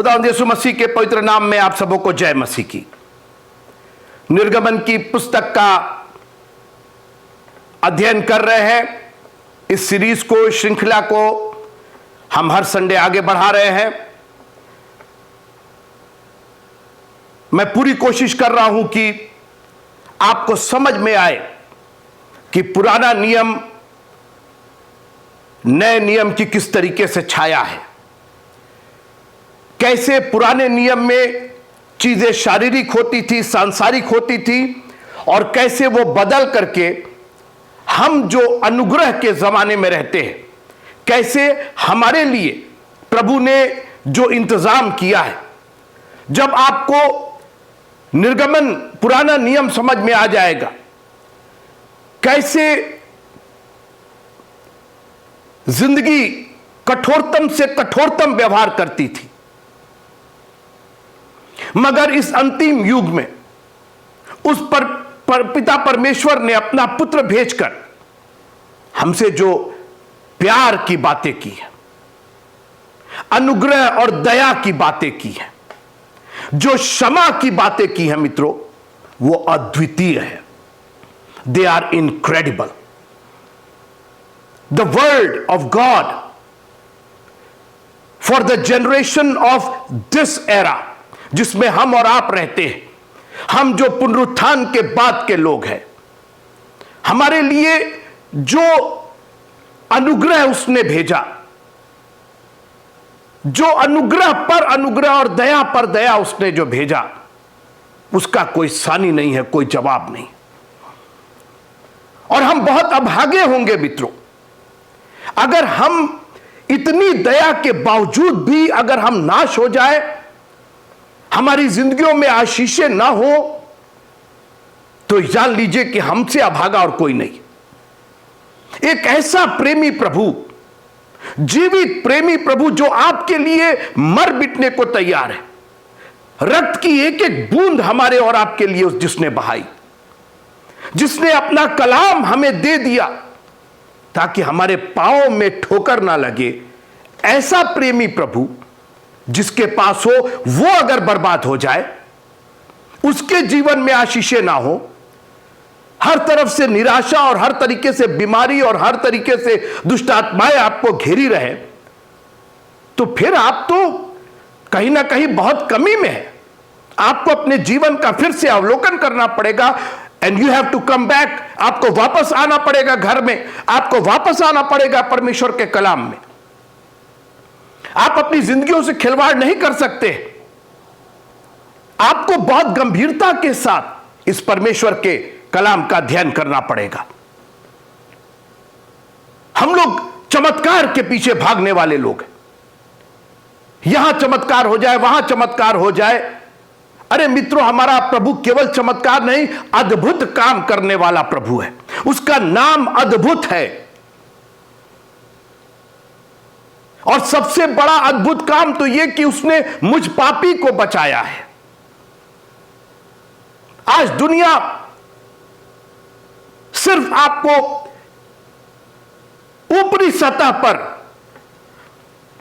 खुदावंद यीशु मसीह के पवित्र नाम में आप सबों को जय मसीह की। निर्गमन की पुस्तक का अध्ययन कर रहे हैं। इस सीरीज को, इस श्रृंखला को हम हर संडे आगे बढ़ा रहे हैं। मैं पूरी कोशिश कर रहा हूं कि आपको समझ में आए कि पुराना नियम नए नियम की किस तरीके से छाया है, कैसे पुराने नियम में चीजें शारीरिक होती थी, सांसारिक होती थी, और कैसे वो बदल करके हम जो अनुग्रह के जमाने में रहते हैं, कैसे हमारे लिए प्रभु ने जो इंतजाम किया है। जब आपको निर्गमन पुराना नियम समझ में आ जाएगा, कैसे जिंदगी कठोरतम से कठोरतम व्यवहार करती थी, मगर इस अंतिम युग में उस पर पिता परमेश्वर ने अपना पुत्र भेजकर हमसे जो प्यार की बातें की है, अनुग्रह और दया की बातें की है, जो क्षमा की बातें की है मित्रों, वो अद्वितीय है। They are incredible. The word of God for the generation of this era, जिसमें हम और आप रहते हैं, हम जो पुनरुत्थान के बाद के लोग हैं, हमारे लिए जो अनुग्रह उसने भेजा, जो अनुग्रह पर अनुग्रह और दया पर दया उसने जो भेजा, उसका कोई सानी नहीं है, कोई जवाब नहीं। और हम बहुत अभागे होंगे मित्रों, अगर हम इतनी दया के बावजूद भी अगर हम नाश हो जाए, हमारी जिंदगियों में आशीषें ना हो, तो जान लीजिए कि हमसे अभागा और कोई नहीं। एक ऐसा प्रेमी प्रभु, जीवित प्रेमी प्रभु, जो आपके लिए मर मिटने को तैयार है, रक्त की एक एक बूंद हमारे और आपके लिए जिसने बहाई, जिसने अपना कलाम हमें दे दिया ताकि हमारे पांव में ठोकर ना लगे, ऐसा प्रेमी प्रभु जिसके पास हो, वो अगर बर्बाद हो जाए, उसके जीवन में आशीषें ना हो, हर तरफ से निराशा और हर तरीके से बीमारी और हर तरीके से दुष्ट आत्माएं आपको घेरी रहे, तो फिर आप तो कहीं ना कहीं बहुत कमी में है। आपको अपने जीवन का फिर से अवलोकन करना पड़ेगा। And you have to come back. आपको वापस आना पड़ेगा घर में, आपको वापस आना पड़ेगा परमेश्वर के कलाम में। आप अपनी जिंदगियों से खिलवाड़ नहीं कर सकते। आपको बहुत गंभीरता के साथ इस परमेश्वर के कलाम का अध्ययन करना पड़ेगा। हम लोग चमत्कार के पीछे भागने वाले लोग हैं। यहां चमत्कार हो जाए, वहां चमत्कार हो जाए। अरे मित्रों, हमारा प्रभु केवल चमत्कार नहीं, अद्भुत काम करने वाला प्रभु है। उसका नाम अद्भुत है। और सबसे बड़ा अद्भुत काम तो यह कि उसने मुझ पापी को बचाया है। आज दुनिया सिर्फ आपको ऊपरी सतह पर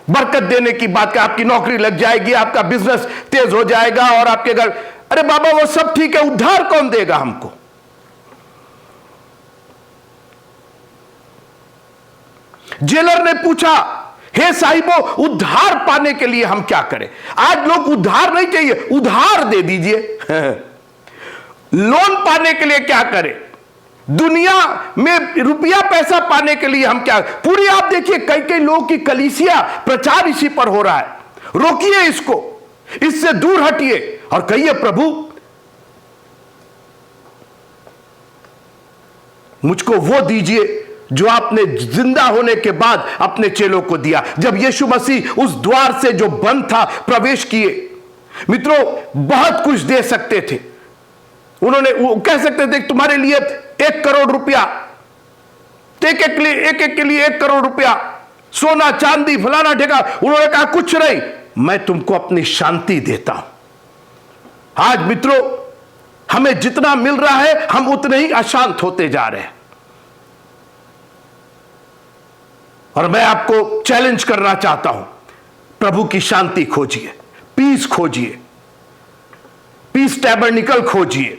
बरकत देने की बात है। आपकी नौकरी लग जाएगी, आपका बिजनेस तेज हो जाएगा और आपके घर, अरे बाबा वो सब ठीक है, उद्धार कौन देगा हमको? जेलर ने पूछा, हे साहिबो, उद्धार पाने के लिए हम क्या करें? आज लोग उद्धार नहीं चाहिए, उधार दे दीजिए। लोन पाने के लिए क्या करें? दुनिया में रुपया पैसा पाने के लिए हम क्या? पूरी आप देखिए, कई कई लोगों की कलीसिया प्रचार इसी पर हो रहा है। रोकिए इसको, इससे दूर हटिए और कहिए, प्रभु मुझको वो दीजिए जो आपने जिंदा होने के बाद अपने चेलों को दिया। जब यीशु मसीह उस द्वार से जो बंद था प्रवेश किए, मित्रों बहुत कुछ दे सकते थे। उन्होंने कह सकते थे तुम्हारे लिए 1 करोड़ रुपया, एक एक के लिए 1 करोड़ रुपया, सोना चांदी फलाना ठेका। उन्होंने कहा कुछ नहीं, मैं तुमको अपनी शांति देता हूं। आज मित्रों, हमें जितना मिल रहा है हम उतने ही अशांत होते जा रहे हैं। और मैं आपको चैलेंज करना चाहता हूं, प्रभु की शांति खोजिए, piece खोजिए, piece tabernacle खोजिए,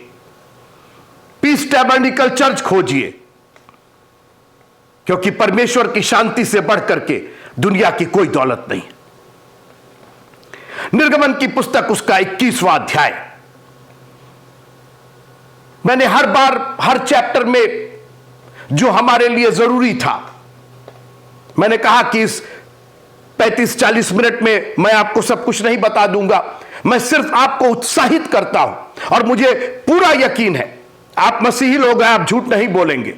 piece tabernacle church खोजिए, क्योंकि परमेश्वर की शांति से बढ़कर के दुनिया की कोई दौलत नहीं। निर्गमन की पुस्तक उसका 21वां अध्याय। मैंने हर बार हर चैप्टर में जो हमारे लिए जरूरी था, मैंने कहा कि इस 35-40 मिनट में मैं आपको सब कुछ नहीं बता दूंगा, मैं सिर्फ आपको उत्साहित करता हूं। और मुझे पूरा यकीन है, आप मसीही लोग हैं, आप झूठ नहीं बोलेंगे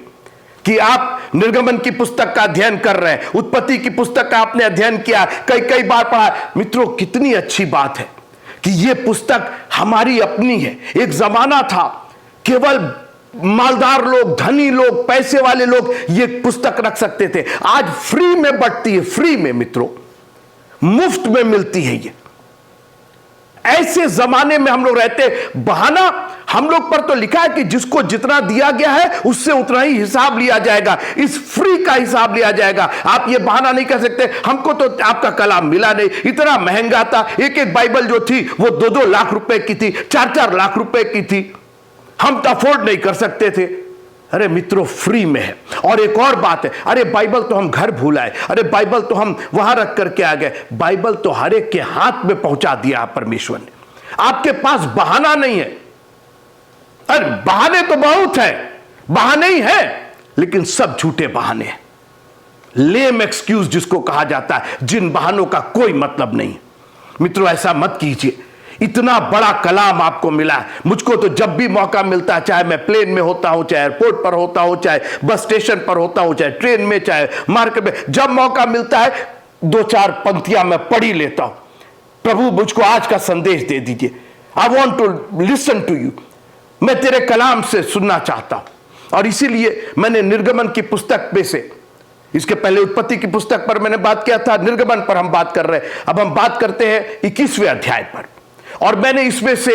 कि आप निर्गमन की पुस्तक का अध्ययन कर रहे हैं, उत्पत्ति की पुस्तक का आपने अध्ययन किया, कई कई बार पढ़ा। मित्रों, कितनी अच्छी बात है कि यह पुस्तक हमारी अपनी है। एक जमाना था केवल मालदार लोग, धनी लोग, पैसे वाले लोग ये पुस्तक रख सकते थे। आज फ्री में बढ़ती है, फ्री में मित्रों, मुफ्त में मिलती है ये। ऐसे जमाने में हम लोग रहते। बहाना हम लोग पर तो लिखा है कि जिसको जितना दिया गया है उससे उतना ही हिसाब लिया जाएगा, इस फ्री का हिसाब लिया जाएगा। आप ये बहाना नहीं कर सकते हमको तो आपका कलाम मिला नहीं, इतना महंगा था। एक एक बाइबल जो थी वो 2-2 लाख रुपए की थी, 4-4 लाख रुपए की थी, हम तो अफोर्ड नहीं कर सकते थे। अरे मित्रों, फ्री में है। और एक और बात है, अरे बाइबल तो हम घर भूल आए, अरे बाइबल तो हम वहां रख करके आ गए। बाइबल तो हर एक के हाथ में पहुंचा दिया परमेश्वर ने। आपके पास बहाना नहीं है। अरे बहाने तो बहुत है, बहाने ही है, लेकिन सब झूठे बहाने हैं, लेम एक्सक्यूज जिसको कहा जाता है, जिन बहानों का कोई मतलब नहीं। मित्रों, ऐसा मत कीजिए। इतना बड़ा कलाम आपको मिला है। मुझको तो जब भी मौका मिलता है, चाहे मैं प्लेन में होता हूं, चाहे एयरपोर्ट पर होता हूं, चाहे बस स्टेशन पर होता हूं, चाहे ट्रेन में, चाहे मार्केट में, जब मौका मिलता है 2-4 पंक्तियां मैं पढ़ ही लेता हूं। प्रभु, मुझको आज का संदेश दे दीजिए। I want to listen to you. मैं तेरे कलाम से सुनना चाहता हूं। और इसीलिए मैंने निर्गमन की पुस्तक में से, इसके पहले उत्पत्ति की पुस्तक पर मैंने बात किया था, निर्गमन पर हम बात कर रहे हैं। अब हम बात करते हैं 21वें अध्याय पर। और मैंने इसमें से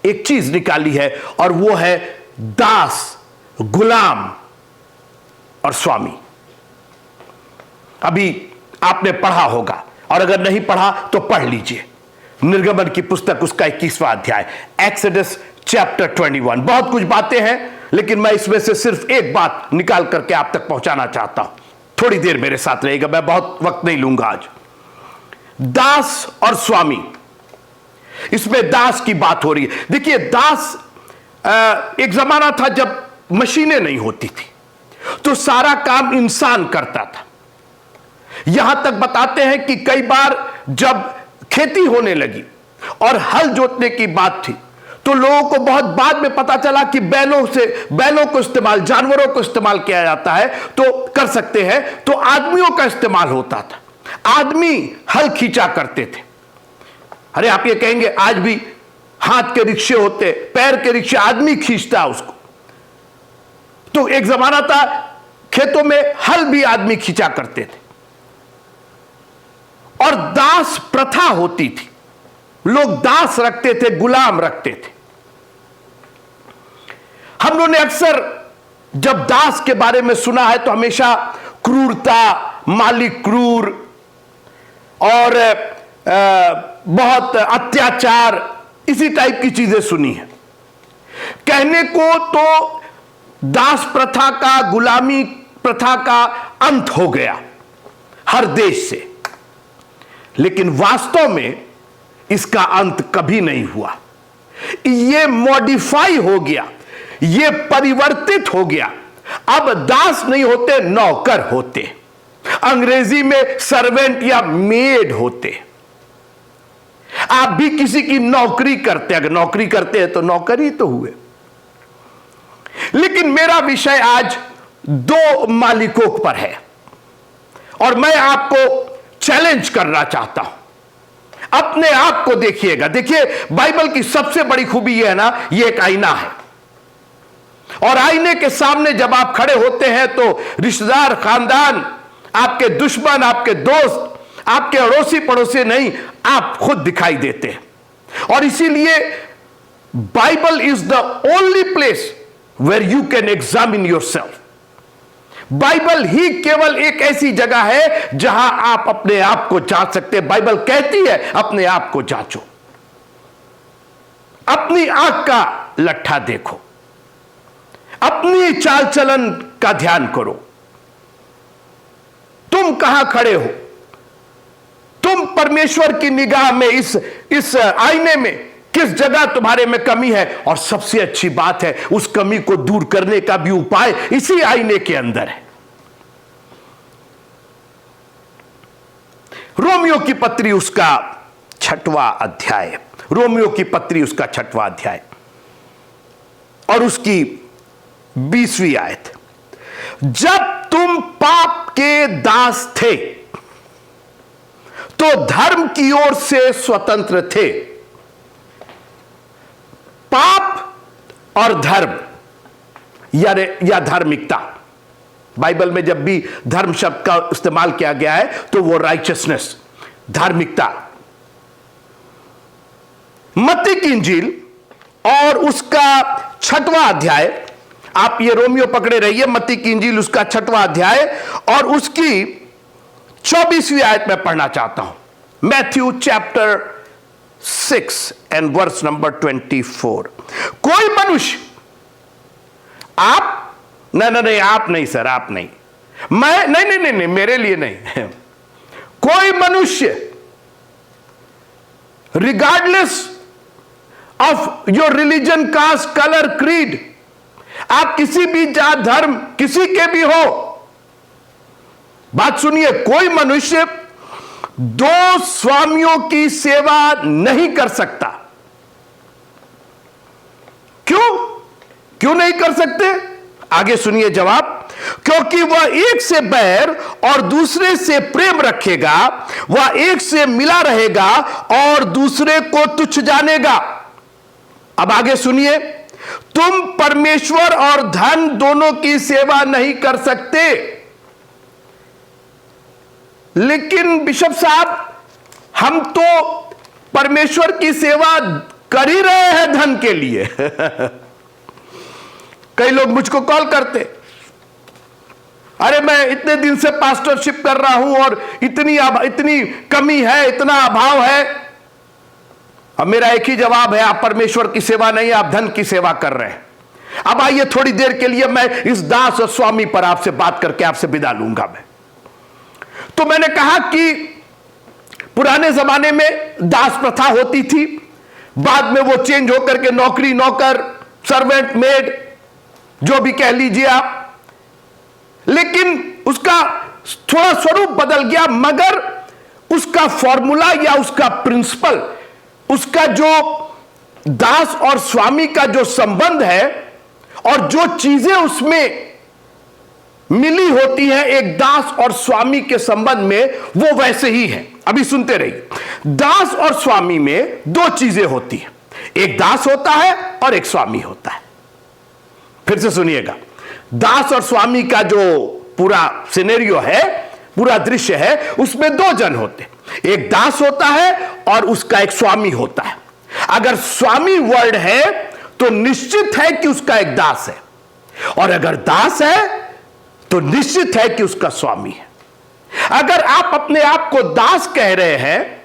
एक चीज निकाली है, और वो है दास, गुलाम और स्वामी। अभी आपने पढ़ा होगा, और अगर नहीं पढ़ा तो पढ़ लीजिए निर्गमन की पुस्तक उसका 21वां अध्याय, एक्सोडस चैप्टर 21। बहुत कुछ बातें हैं, लेकिन मैं इसमें से सिर्फ एक बात निकाल करके आप तक पहुंचाना चाहता हूं। थोड़ी देर मेरे साथ रहेगा, मैं बहुत वक्त नहीं लूंगा आज। दास और स्वामी, इसमें दास की बात हो रही है। देखिए, दास, एक जमाना था जब मशीनें नहीं होती थी, तो सारा काम इंसान करता था। यहां तक बताते हैं कि कई बार जब खेती होने लगी और हल जोतने की बात थी, तो लोगों को बहुत बाद में पता चला कि बैलों को इस्तेमाल, जानवरों को इस्तेमाल किया जाता है, तो कर सकते हैं, तो आदमियों का इस्तेमाल होता था। आदमी हल खींचा करते थे। अरे आप ये कहेंगे आज भी हाथ के रिक्शे होते, पैर के रिक्शे, आदमी खींचता उसको। तो एक जमाना था खेतों में हल भी आदमी खींचा करते थे। और दास प्रथा होती थी, लोग दास रखते थे, गुलाम रखते थे। हम लोगों ने अक्सर जब दास के बारे में सुना है तो हमेशा क्रूरता, मालिक क्रूर और बहुत अत्याचार, इसी टाइप की चीजें सुनी है। कहने को तो दास प्रथा का, गुलामी प्रथा का अंत हो गया हर देश से, लेकिन वास्तव में इसका अंत कभी नहीं हुआ। यह मॉडिफाई हो गया, यह परिवर्तित हो गया। अब दास नहीं होते, नौकर होते। अंग्रेजी में सर्वेंट या मेड होते। आप भी किसी की नौकरी करते, अगर नौकरी करते हैं तो नौकर ही तो हुए। लेकिन मेरा विषय आज 2 मालिकों पर है, और मैं आपको चैलेंज करना चाहता हूं। अपने आप को देखिएगा। देखिए, बाइबल की सबसे बड़ी खूबी यह है ना, यह एक आईना है, और आईने के सामने जब आप खड़े होते हैं तो रिश्तेदार, खानदान, आपके दुश्मन, आपके दोस्त, आपके अड़ोसी पड़ोसी नहीं, आप खुद दिखाई देते हैं। और इसीलिए Bible is the only place where you can examine yourself. Bible ही केवल एक ऐसी जगह है जहां आप अपने आप को जांच सकते हैं। बाइबल कहती है अपने आप को जांचो, अपनी आंख का लट्ठा देखो, अपनी चाल चलन का ध्यान करो। तुम कहां खड़े हो? तुम परमेश्वर की निगाह में इस आईने में किस जगह तुम्हारे में कमी है? और सबसे अच्छी बात है, उस कमी को दूर करने का भी उपाय इसी आईने के अंदर है। रोमियो की पत्री उसका 6वां अध्याय, रोमियो की पत्री उसका 6वां अध्याय और उसकी 20वीं आयत। जब तुम पाप के दास थे तो धर्म की ओर से स्वतंत्र थे। पाप और धर्म या धार्मिकता, बाइबल में जब भी धर्म शब्द का इस्तेमाल किया गया है तो वो राइचियसनेस, धार्मिकता। मत्ती की इंजील और उसका 6वां अध्याय, आप ये रोमियो पकड़े रहिए, मत्ती की इंजील उसका 6वां अध्याय और उसकी 24वीं आयत में पढ़ना चाहता हूं। Matthew chapter 6 and verse number 24। कोई मनुष्य, आप नहीं आप नहीं सर, आप नहीं, मैं नहीं, मेरे लिए नहीं। कोई मनुष्य regardless of your religion, caste, colour, creed, आप किसी भी जात धर्म किसी के भी हो, बात सुनिए, कोई मनुष्य 2 स्वामियों की सेवा नहीं कर सकता। क्यों नहीं कर सकते? आगे सुनिए जवाब। क्योंकि वह एक से बैर और दूसरे से प्रेम रखेगा, वह एक से मिला रहेगा और दूसरे को तुच्छ जानेगा। अब आगे सुनिए, तुम परमेश्वर और धन दोनों की सेवा नहीं कर सकते। लेकिन बिशप साहब, हम तो परमेश्वर की सेवा कर ही रहे हैं धन के लिए। कई लोग मुझको कॉल करते, अरे मैं इतने दिन से पास्टरशिप कर रहा हूं और इतनी कमी है, इतना अभाव है। अब मेरा एक ही जवाब है, आप परमेश्वर की सेवा नहीं, आप धन की सेवा कर रहे हैं। अब आइए थोड़ी देर के लिए मैं इस दास और स्वामी पर आपसे बात करके आपसे विदा लूंगा। मैं तो मैंने कहा कि पुराने जमाने में दास प्रथा होती थी, बाद में वो चेंज होकर के नौकरी, नौकर, सर्वेंट, मेड, जो भी कह लीजिए आप, लेकिन उसका थोड़ा स्वरूप बदल गया, मगर उसका फॉर्मूला या उसका प्रिंसिपल, उसका जो दास और स्वामी का जो संबंध है और जो चीजें उसमें मिली होती हैं एक दास और स्वामी के संबंध में, वो वैसे ही है। अभी सुनते रहिए। दास और स्वामी में 2 चीजें होती हैं, एक दास होता है और एक स्वामी होता है। फिर से सुनिएगा, दास और स्वामी का जो पूरा सिनेरियो है, पूरा दृश्य है, उसमें 2 जन होते हैं, एक दास होता है और उसका एक स्वामी होता है। अगर स्वामी वर्ड है तो निश्चित है कि उसका एक दास है, और अगर दास है तो निश्चित है कि उसका स्वामी है। अगर आप अपने आप को दास कह रहे हैं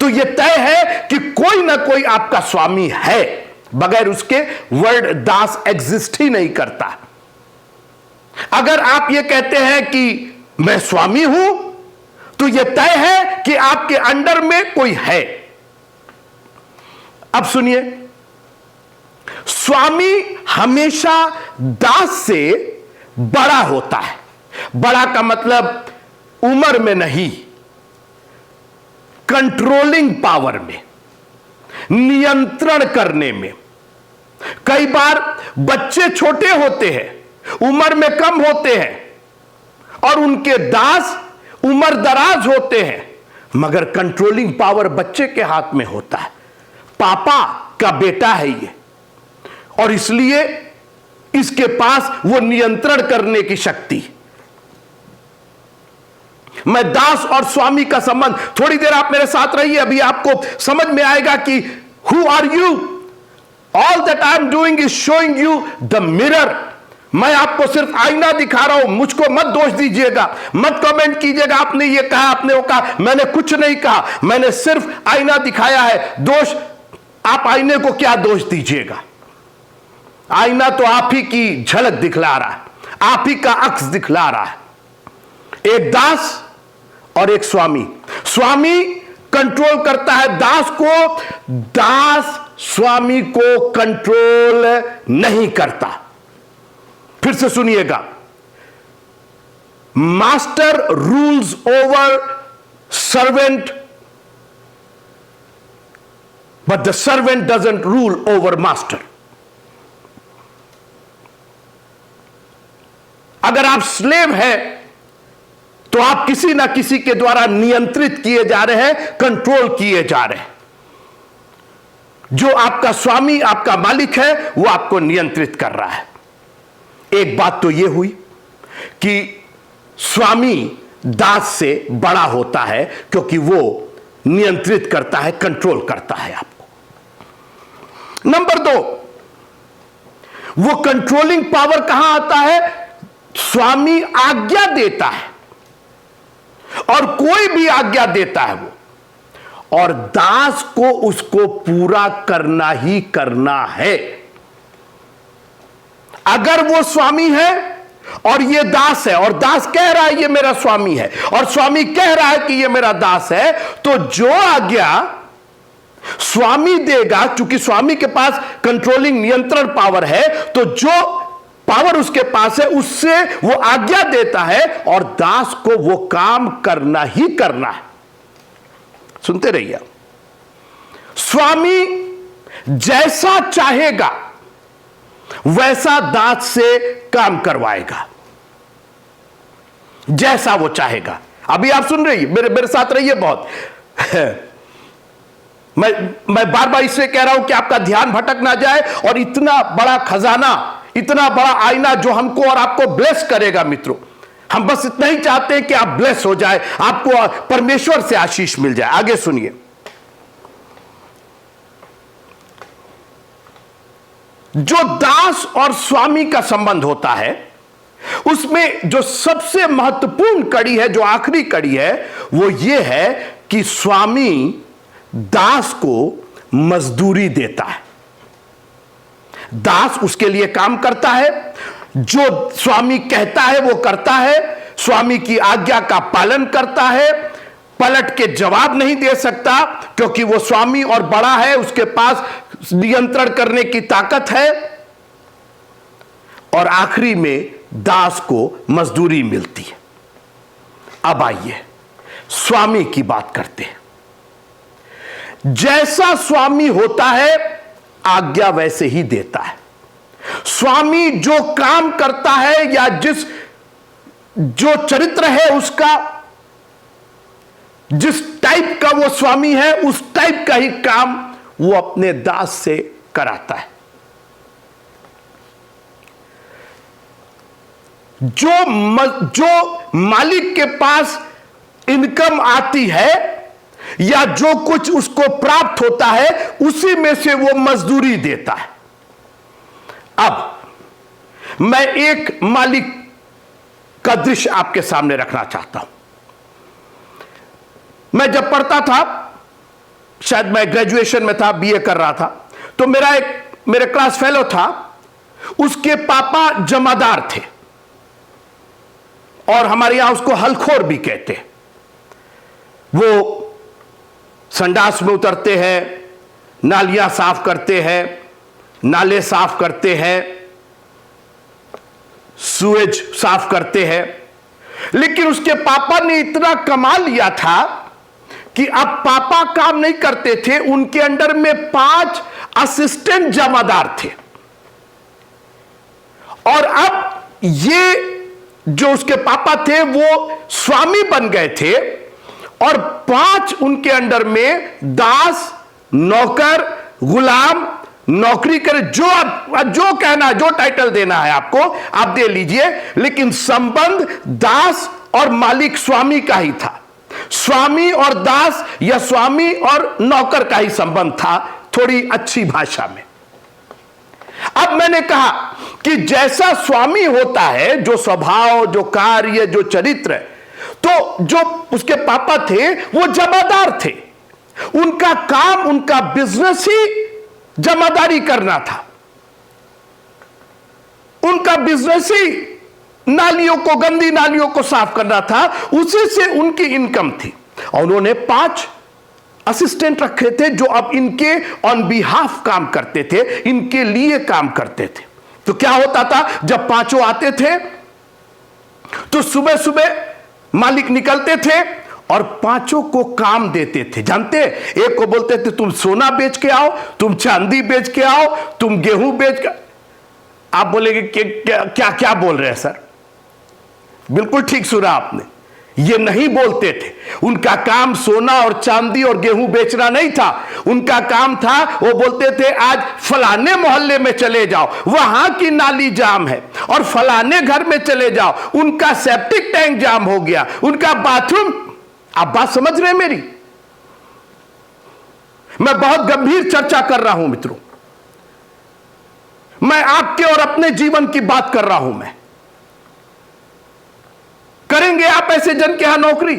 तो यह तय है कि कोई ना कोई आपका स्वामी है, बगैर उसके वर्ड दास एग्जिस्ट ही नहीं करता। अगर आप यह कहते हैं कि मैं स्वामी हूं तो यह तय है कि आपके अंडर में कोई है। अब सुनिए, स्वामी हमेशा दास से बड़ा होता है। बड़ा का मतलब उम्र में नहीं, कंट्रोलिंग पावर में, नियंत्रण करने में। कई बार बच्चे छोटे होते हैं, उम्र में कम होते हैं और उनके दास उम्र दराज होते हैं, मगर कंट्रोलिंग पावर बच्चे के हाथ में होता है। पापा का बेटा है ये, और इसलिए इसके पास वो नियंत्रण करने की शक्ति। मैं दास और स्वामी का संबंध, थोड़ी देर आप मेरे साथ रहिए, अभी आपको समझ में आएगा कि who are you. All that I am doing is showing you the mirror. मैं आपको सिर्फ आईना दिखा रहा हूं, मुझको मत दोष दीजिएगा, मत कमेंट कीजिएगा आपने ये कहा, आपने वो कहा। मैंने कुछ नहीं कहा, मैंने सिर्फ आईना दिखाया है। दोष आप आईने को क्या दोष दीजिएगा? आईना तो आप ही की झलक दिखला रहा है, आप ही का अक्स दिखला रहा है। एक दास और एक स्वामी। स्वामी कंट्रोल करता है दास को, दास स्वामी को कंट्रोल नहीं करता। फिर से सुनिएगा, master rules over servant, but the servant doesn't rule over master. अगर आप स्लेव हैं तो आप किसी ना किसी के द्वारा नियंत्रित किए जा रहे हैं, कंट्रोल किए जा रहे हैं। जो आपका स्वामी, आपका मालिक है, वो आपको नियंत्रित कर रहा है। एक बात तो यह हुई कि स्वामी दास से बड़ा होता है, क्योंकि वो नियंत्रित करता है, कंट्रोल करता है आपको। नंबर 2, वो कंट्रोलिंग पावर कहां आता है? स्वामी आज्ञा देता है, और कोई भी आज्ञा देता है वो, और दास को उसको पूरा करना ही करना है। अगर वो स्वामी है और ये दास है, और दास कह रहा है ये मेरा स्वामी है, और स्वामी कह रहा है कि ये मेरा दास है, तो जो आज्ञा स्वामी देगा, चूंकि स्वामी के पास कंट्रोलिंग नियंत्रण पावर है, तो जो पावर उसके पास है उससे वो आज्ञा देता है, और दास को वो काम करना ही करना है। सुनते रहिए, स्वामी जैसा चाहेगा वैसा दास से काम करवाएगा, जैसा वो चाहेगा। अभी आप सुन रही, मेरे साथ रहिए बहुत। मैं बार बार इससे कह रहा हूं कि आपका ध्यान भटक ना जाए, और इतना बड़ा खजाना, इतना बड़ा आईना जो हमको और आपको ब्लेस करेगा मित्रों, हम बस इतना ही चाहते हैं कि आप ब्लेस हो जाए, आपको परमेश्वर से आशीष मिल जाए। आगे सुनिए, जो दास और स्वामी का संबंध होता है, उसमें जो सबसे महत्वपूर्ण कड़ी है, जो आखिरी कड़ी है, वो ये है कि स्वामी दास को मजदूरी देता है। दास उसके लिए काम करता है, जो स्वामी कहता है वो करता है, स्वामी की आज्ञा का पालन करता है, पलट के जवाब नहीं दे सकता, क्योंकि वो स्वामी और बड़ा है, उसके पास नियंत्रण करने की ताकत है, और आखिरी में दास को मजदूरी मिलती है। अब आइए स्वामी की बात करते हैं। जैसा स्वामी होता है, आज्ञा वैसे ही देता है। स्वामी जो काम करता है, या जो चरित्र है उसका, जिस टाइप का वो स्वामी है, उस टाइप का ही काम वो अपने दास से कराता है। जो मालिक के पास इनकम आती है, या जो कुछ उसको प्राप्त होता है, उसी में से वो मजदूरी देता है। अब मैं एक मालिक का दृश्य आपके सामने रखना चाहता हूं। मैं जब पढ़ता था, शायद मैं ग्रेजुएशन में था, बीए कर रहा था, तो मेरे क्लास फेलो था, उसके पापा जमादार थे, और हमारे यहां उसको हलखोर भी कहते हैं। वो संडास में उतरते हैं, नालियां साफ करते हैं, नाले साफ करते हैं, सुएज साफ करते हैं। लेकिन उसके पापा ने इतना कमा लिया था कि अब पापा काम नहीं करते थे, उनके अंडर में 5 असिस्टेंट जमादार थे, और अब ये जो उसके पापा थे वो स्वामी बन गए थे, और 5 उनके अंडर में दास, नौकर, गुलाम, नौकरी करे, जो कहना, जो टाइटल देना है आपको आप दे लीजिए, लेकिन संबंध दास और मालिक स्वामी का ही था। स्वामी और दास, या स्वामी और नौकर का ही संबंध था, थोड़ी अच्छी भाषा में। अब मैंने कहा कि जैसा स्वामी होता है, जो स्वभाव, जो कार्य, जो चरित्र, तो जो उसके पापा थे वो जमादार थे। उनका काम, उनका बिजनेस ही जमादारी करना था। उनका बिजनेस ही नालियों को, गंदी नालियों को साफ करना था। उसी से उनकी इनकम थी। और उन्होंने 5 असिस्टेंट रखे थे जो अब इनके ऑन बिहाफ काम करते थे, इनके लिए काम करते थे। तो क्या होता था, जब 5 आते थे तो सुबह सुबह मालिक निकलते थे और 5 को काम देते थे। जानते, एक को बोलते थे तुम सोना बेच के आओ, तुम चांदी बेच के आओ, तुम गेहूं बेच के। आप बोलेंगे कि क्या क्या बोल रहे हैं सर? बिल्कुल ठीक सुना आपने। ये नहीं बोलते थे। उनका काम सोना और चांदी और गेहूं बेचना नहीं था। उनका काम था, वो बोलते थे आज फलाने मोहल्ले में चले जाओ, वहां की नाली जाम है, और फलाने घर में चले जाओ, उनका सेप्टिक टैंक जाम हो गया, उनका बाथरूम। आप बात समझ रहे हैं मेरी? मैं बहुत गंभीर चर्चा कर रहा हूं मित्रों। मैं आपके और अपने जीवन की बात कर रहा हूं। मैं करेंगे आप ऐसे जन के यहां नौकरी?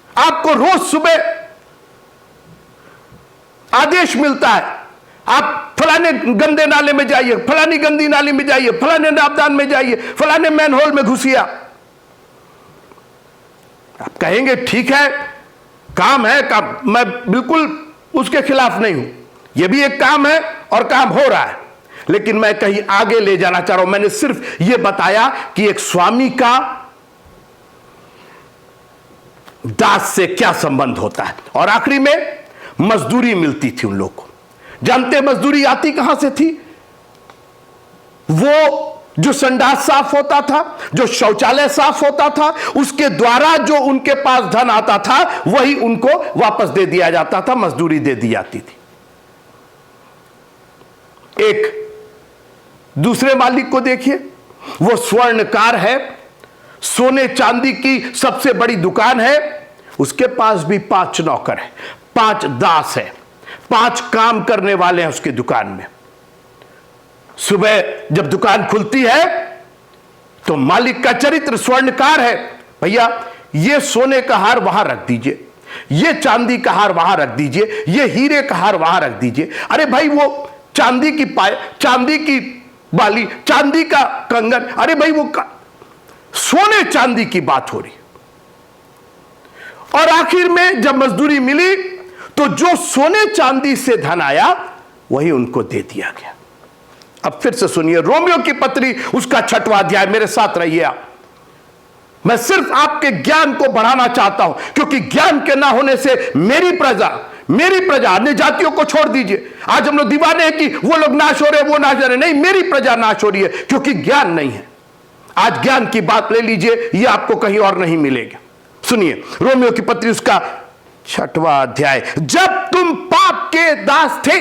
आपको रोज सुबह आदेश मिलता है, आप फलाने गंदे नाले में जाइए, फलानी गंदी नाली में जाइए, फलाने नापदान में जाइए, फलाने मैनहोल में घुसिया। आप कहेंगे ठीक है, काम है, काम, मैं बिल्कुल उसके खिलाफ नहीं हूं। यह भी एक काम है और काम हो रहा है। लेकिन मैं कहीं आगे ले जाना चाह रहा हूं। मैंने सिर्फ यह बताया कि एक स्वामी का दास से क्या संबंध होता है। और आखिरी में मजदूरी मिलती थी उन लोगों को। जानते मजदूरी आती कहां से थी? वो जो संडास साफ होता था, जो शौचालय साफ होता था, उसके द्वारा जो उनके पास धन आता था वही उनको वापस दे दिया जाता था, मजदूरी दे दी जाती थी। एक दूसरे मालिक को देखिए, वो स्वर्णकार है, सोने चांदी की सबसे बड़ी दुकान है, उसके पास भी 5 नौकर है, 5 दास है, 5 काम करने वाले हैं उसकी दुकान में। सुबह जब दुकान खुलती है तो मालिक का चरित्र स्वर्णकार है, भैया ये सोने का हार वहां रख दीजिए, ये चांदी का हार वहां रख दीजिए, ये हीरे का हार वहां रख दीजिए। अरे भाई वो चांदी की पाय, चांदी की बाली, चांदी का कंगन, अरे भाई वो सोने चांदी की बात हो रही। और आखिर में जब मजदूरी मिली तो जो सोने चांदी से धन आया वही उनको दे दिया गया। अब फिर से सुनिए रोमियो की पत्री, उसका 6वां अध्याय, मेरे साथ रहिए आप। मैं सिर्फ आपके ज्ञान को बढ़ाना चाहता हूं, क्योंकि ज्ञान के ना होने से मेरी प्रजा अन्य जातियों को छोड़ दीजिए। आज हम लोग दीवाने हैं कि वो लोग नाश हो रहे, वो नाश हो रहे। नहीं, मेरी प्रजा नाश हो रही है क्योंकि ज्ञान नहीं है। आज ज्ञान की बात ले लीजिए, ये आपको कहीं और नहीं मिलेगा। सुनिए रोमियो की पत्री, उसका 6वां अध्याय। जब तुम पाप के दास थे,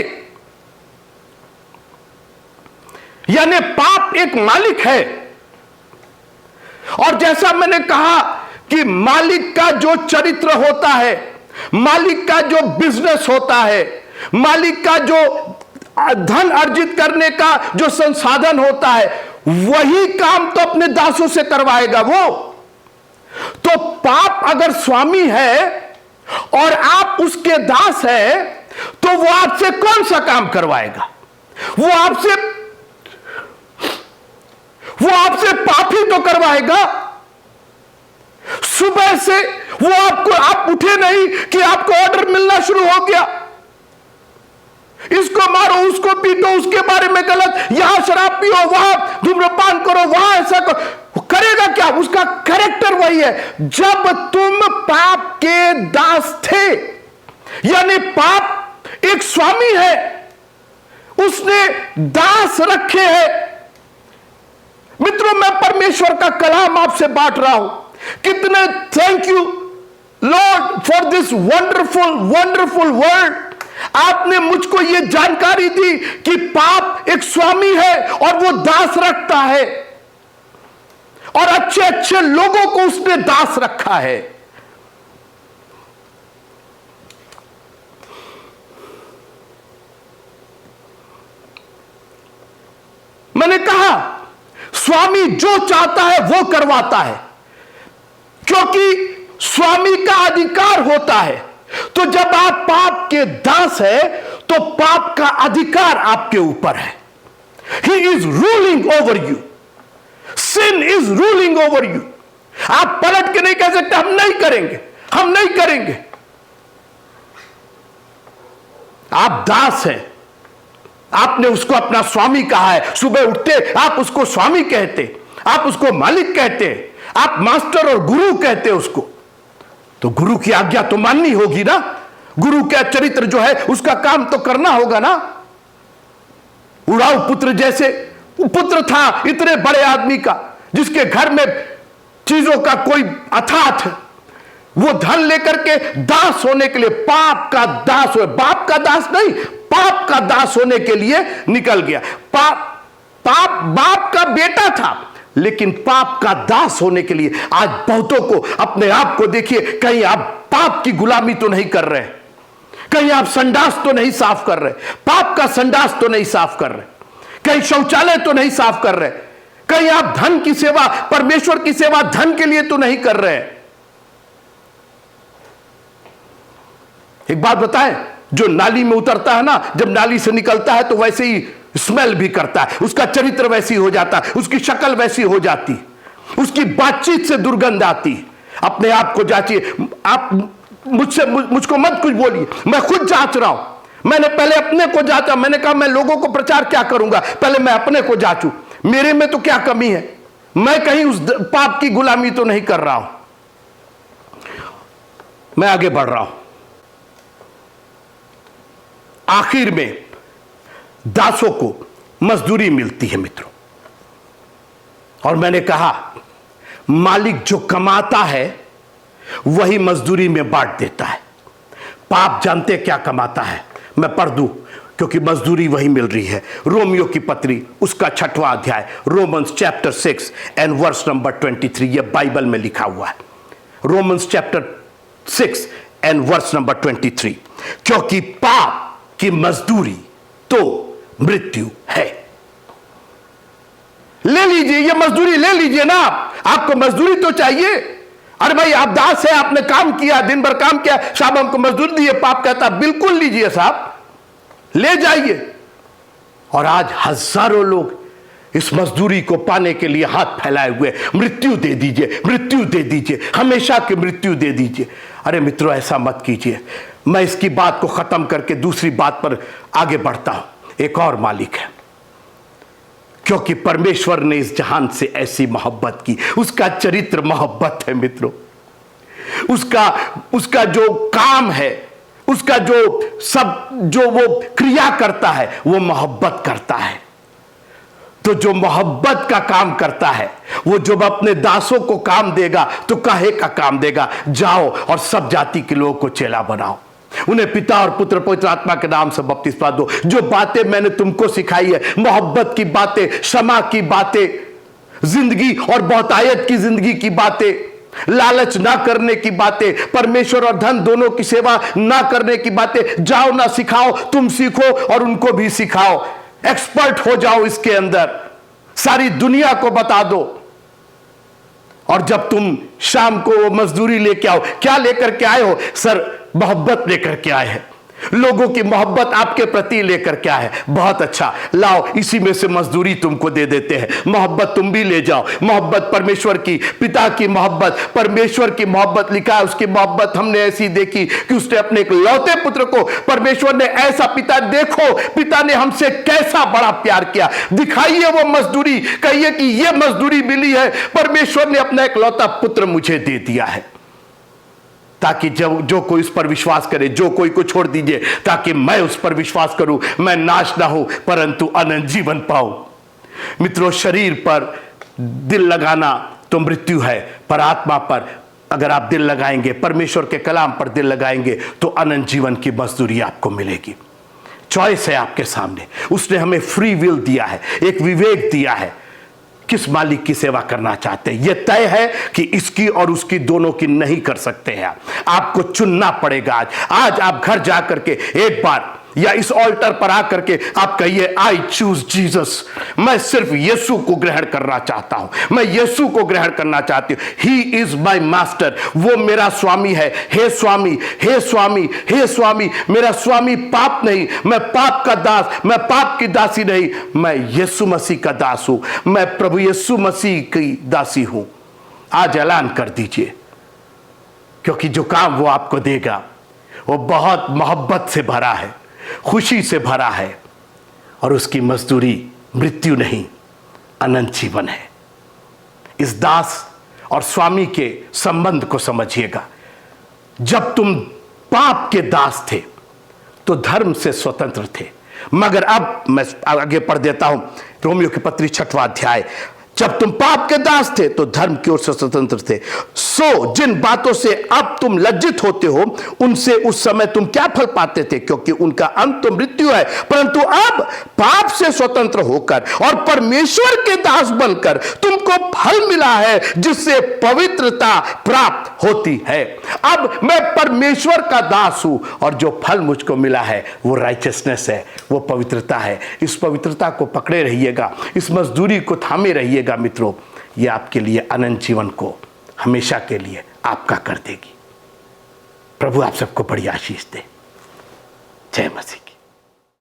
यानी पाप एक मालिक है, और जैसा मैंने कहा कि मालिक का जो चरित्र होता है, मालिक का जो बिजनेस होता है, मालिक का जो धन अर्जित करने का जो संसाधन होता है, वही काम तो अपने दासों से करवाएगा वो। तो पाप अगर स्वामी है और आप उसके दास हैं, तो वो आपसे कौन सा काम करवाएगा? वो आपसे पाप ही तो करवाएगा। सुबह से वो आप उठे नहीं कि आपको ऑर्डर मिलना शुरू हो गया, इसको मारो, उसको पीटो, उसके बारे में गलत, यहां शराब पियो, वहां धूम्रपान करो, वहां ऐसा करो। करेगा क्या? उसका कैरेक्टर वही है। जब तुम पाप के दास थे, यानी पाप एक स्वामी है, उसने दास रखे हैं। मित्रों, मैं परमेश्वर का कलाम आपसे बांट रहा हूं। कितने thank you Lord for this wonderful word. आपने मुझको यह जानकारी दी कि पाप एक स्वामी है और वो दास रखता है, और अच्छे अच्छे लोगों को उसने दास रखा है। मैंने कहा स्वामी जो चाहता है वो करवाता है, क्योंकि स्वामी का अधिकार होता है। तो जब आप पाप के दास है तो पाप का अधिकार आपके ऊपर है। He is ruling over you, sin is ruling over you. आप पलट के नहीं कह सकते हम नहीं करेंगे, हम नहीं करेंगे। आप दास हैं, आपने उसको अपना स्वामी कहा है। सुबह उठते आप उसको स्वामी कहते, आप उसको मालिक कहते, आप मास्टर और गुरु कहते उसको। तो गुरु की आज्ञा तो माननी होगी ना, गुरु का चरित्र जो है उसका काम तो करना होगा ना। उड़ाऊ पुत्र जैसे पुत्र था इतने बड़े आदमी का, जिसके घर में चीजों का कोई अथाथ, वो धन लेकर के दास होने के लिए, पाप का दास हो, बाप का दास नहीं, पाप का दास होने के लिए निकल गया। पाप बाप का बेटा था, लेकिन पाप का दास होने के लिए। आज बहुतों को अपने आप को देखिए, कहीं आप पाप की गुलामी तो नहीं कर रहे, कहीं आप संडास तो नहीं साफ कर रहे, पाप का संडास तो नहीं साफ कर रहे, कहीं शौचालय तो नहीं साफ कर रहे, कहीं आप धन की सेवा, परमेश्वर की सेवा धन के लिए तो नहीं कर रहे। एक बात बताएं, जो नाली में उतरता है ना, जब नाली से निकलता है तो वैसे ही स्मेल भी करता है, उसका चरित्र वैसी हो जाता है, उसकी शक्ल वैसी हो जाती, उसकी बातचीत से दुर्गंध आती। अपने आप को जांचिए। आप मुझको मत कुछ बोलिए, मैं खुद जांच रहा हूं। मैंने पहले अपने को जांचा, मैंने कहा मैं लोगों को प्रचार क्या करूंगा, पहले मैं अपने को जांचूं, मेरे में तो क्या कमी है, मैं कहीं उस पाप की गुलामी तो नहीं कर रहा हूं। मैं आगे बढ़ रहा हूं। आखिर में दासों को मजदूरी मिलती है मित्रों, और मैंने कहा मालिक जो कमाता है वही मजदूरी में बांट देता है। पाप जानते क्या कमाता है, मैं पढ़ दूं क्योंकि मजदूरी वही मिल रही है। रोमियो की पत्री उसका 6वां अध्याय, Romans chapter 6 and verse number 23, यह बाइबल में लिखा हुआ है। Romans chapter 6 and verse number 23, क्योंकि पाप की मजदूरी तो मृत्यु है। ले लीजिए, ये मजदूरी ले लीजिए ना, आपको मजदूरी तो चाहिए। अरे भाई आप दास है, आपने काम किया, दिन भर काम किया, साहब हमको मजदूरी दिए। पाप कहता बिल्कुल लीजिए साहब, ले जाइए। और आज हजारों लोग इस मजदूरी को पाने के लिए हाथ फैलाए हुए, मृत्यु दे दीजिए, मृत्यु दे दीजिए, हमेशा की मृत्यु दे दीजिए। अरे मित्रों ऐसा मत कीजिए। मैं इसकी बात को खत्म करके दूसरी बात पर आगे बढ़ता हूं। एक और मालिक है, क्योंकि परमेश्वर ने इस जहान से ऐसी मोहब्बत की, उसका चरित्र मोहब्बत है मित्रों। उसका जो काम है, उसका जो वो क्रिया करता है वो मोहब्बत करता है। तो जो मोहब्बत का काम करता है वो जब अपने दासों को काम देगा तो काहे का काम देगा, जाओ और सब जाति के लोगों को चेला बनाओ, उन्हें पिता और पुत्र पवित्र आत्मा के नाम से बपतिस्मा दो। जो बातें मैंने तुमको सिखाई है, मोहब्बत की बातें, क्षमा की बातें, जिंदगी और बहुतायत की जिंदगी की बातें, लालच ना करने की बातें, परमेश्वर और धन दोनों की सेवा ना करने की बातें, जाओ ना सिखाओ, तुम सीखो और उनको भी सिखाओ, एक्सपर्ट हो जाओ इसके अंदर, सारी दुनिया को बता दो। और जब तुम शाम को वो मजदूरी लेके आओ, क्या लेकर के आए हो? सर मोहब्बत लेकर के आए हैं, लोगों की मोहब्बत आपके प्रति लेकर के आए हैं। बहुत अच्छा, लाओ इसी में से मजदूरी तुमको दे देते हैं, मोहब्बत तुम भी ले जाओ। मोहब्बत परमेश्वर की, पिता की मोहब्बत, परमेश्वर की मोहब्बत लिखा है। उसकी मोहब्बत हमने ऐसी देखी कि उसने अपने एक लौते पुत्र को, परमेश्वर ने ऐसा, पिता देखो पिता ने हमसे कैसा बड़ा प्यार किया, दिखाइए वो मजदूरी, कहिए कि ये मजदूरी मिली है, परमेश्वर ने अपना एक लौता पुत्र मुझे दे दिया है, ताकि जो कोई उस पर विश्वास करे, जो कोई को छोड़ दीजिए, ताकि मैं उस पर विश्वास करूं, मैं नाश ना हो परंतु अनंत जीवन पाऊं। मित्रों, शरीर पर दिल लगाना तो मृत्यु है, पर आत्मा पर अगर आप दिल लगाएंगे, परमेश्वर के कलाम पर दिल लगाएंगे तो अनंत जीवन की मजदूरी आपको मिलेगी। चॉइस है आपके सामने, उसने हमें फ्री विल दिया है, एक विवेक दिया है, किस मालिक की सेवा करना चाहते हैं। यह तय है कि इसकी और उसकी दोनों की नहीं कर सकते हैं। आपको चुनना पड़ेगा। आज आप घर जाकर के एक बार या इस ऑल्टर पर आकर के आप कहिए, आई चूज जीसस, मैं सिर्फ यीशु को ग्रहण करना चाहता हूं, मैं यीशु को ग्रहण करना चाहती हूं। ही इज माई मास्टर, वो मेरा स्वामी है। हे स्वामी, हे स्वामी, हे स्वामी, मेरा स्वामी पाप नहीं, मैं पाप का दास, मैं पाप की दासी नहीं, मैं यीशु मसीह का दास हूं, मैं प्रभु यीशु मसीह की दासी हूं। आज ऐलान कर दीजिए, क्योंकि जो काम वो आपको देगा वो बहुत मोहब्बत से भरा है, खुशी से भरा है, और उसकी मजदूरी मृत्यु नहीं, अनंत जीवन है। इस दास और स्वामी के संबंध को समझिएगा। जब तुम पाप के दास थे तो धर्म से स्वतंत्र थे, मगर अब मैं आगे पढ़ देता हूं, रोमियो की पत्री 6वां अध्याय। जब तुम पाप के दास थे तो धर्म की ओर से स्वतंत्र थे। सो जिन बातों से अब तुम लज्जित होते हो, उनसे उस समय तुम क्या फल पाते थे, क्योंकि उनका अंत तो मृत्यु है। परंतु अब पाप से स्वतंत्र होकर और परमेश्वर के दास बनकर तुमको फल मिला है, जिससे पवित्रता प्राप्त होती है। अब मैं परमेश्वर का दास हूं, और जो फल मुझको मिला है वो राइचियसनेस है, वो पवित्रता है। इस पवित्रता को पकड़े रहिएगा, इस मजदूरी को थामे रहिएगा मित्रों। ये आपके लिए अनंत जीवन को हमेशा के लिए आपका कर देगी। प्रभु आप सबको बड़ी आशीष दे। जय मसीह।